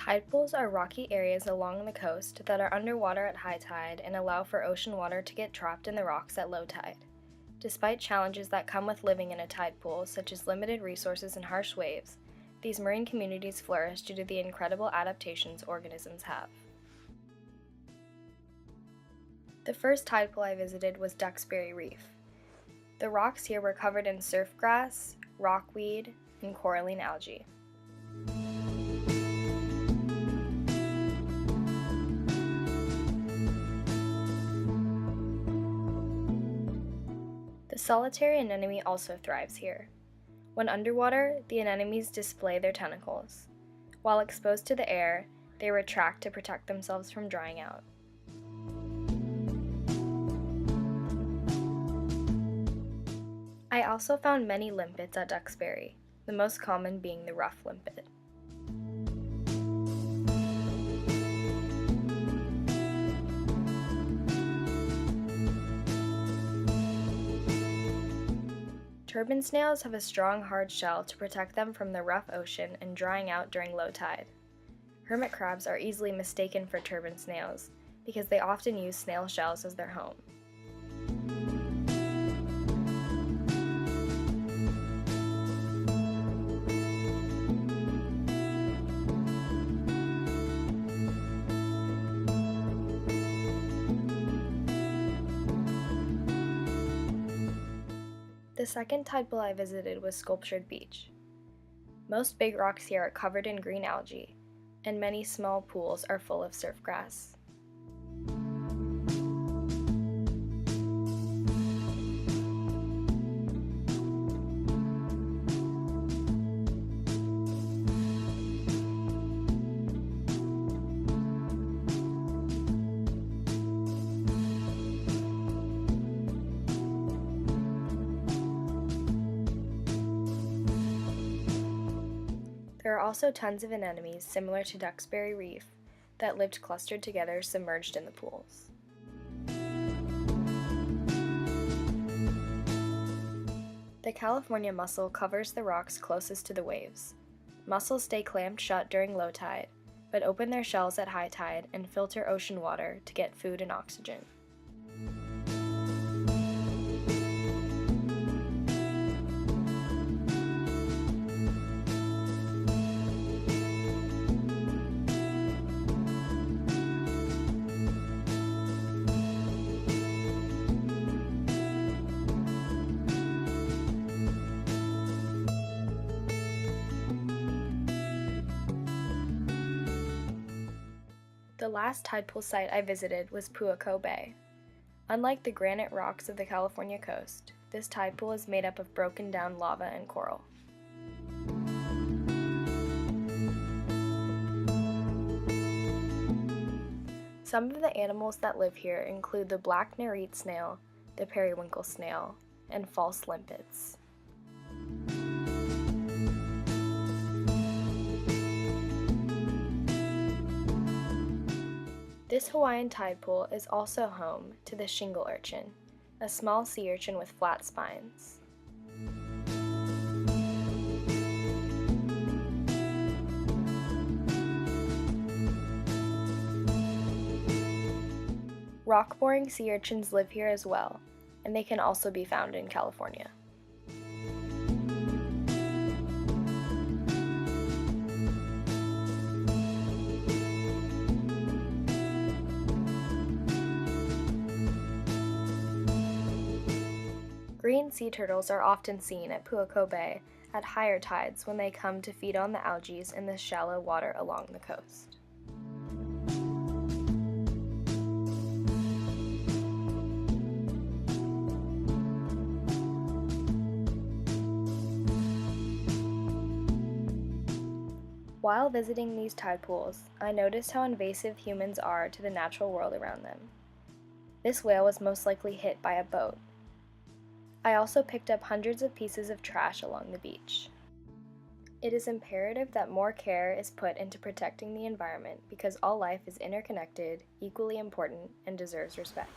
Tide pools are rocky areas along the coast that are underwater at high tide and allow for ocean water to get trapped in the rocks at low tide. Despite challenges that come with living in a tide pool, such as limited resources and harsh waves, these marine communities flourish due to the incredible adaptations organisms have. The first tide pool I visited was Duxbury Reef. The rocks here were covered in surf grass, rockweed, and coralline algae. The solitary anemone also thrives here. When underwater, the anemones display their tentacles. While exposed to the air, they retract to protect themselves from drying out. I also found many limpets at Duxbury, the most common being the rough limpet. Turban snails have a strong hard shell to protect them from the rough ocean and drying out during low tide. Hermit crabs are easily mistaken for turban snails because they often use snail shells as their home. The second tide pool I visited was Sculptured Beach. Most big rocks here are covered in green algae, and many small pools are full of surf grass. There are also tons of anemones similar to Duxbury Reef that lived clustered together submerged in the pools. The California mussel covers the rocks closest to the waves. Mussels stay clamped shut during low tide, but open their shells at high tide and filter ocean water to get food and oxygen. The last tide pool site I visited was Puaco Bay. Unlike the granite rocks of the California coast, this tide pool is made up of broken down lava and coral. Some of the animals that live here include the black nerite snail, the periwinkle snail, and false limpets. This Hawaiian tide pool is also home to the shingle urchin, a small sea urchin with flat spines. Rock-boring sea urchins live here as well, and they can also be found in California. Green sea turtles are often seen at Puaco Bay at higher tides when they come to feed on the algae in the shallow water along the coast. While visiting these tide pools, I noticed how invasive humans are to the natural world around them. This whale was most likely hit by a boat. I also picked up hundreds of pieces of trash along the beach. It is imperative that more care is put into protecting the environment because all life is interconnected, equally important, and deserves respect.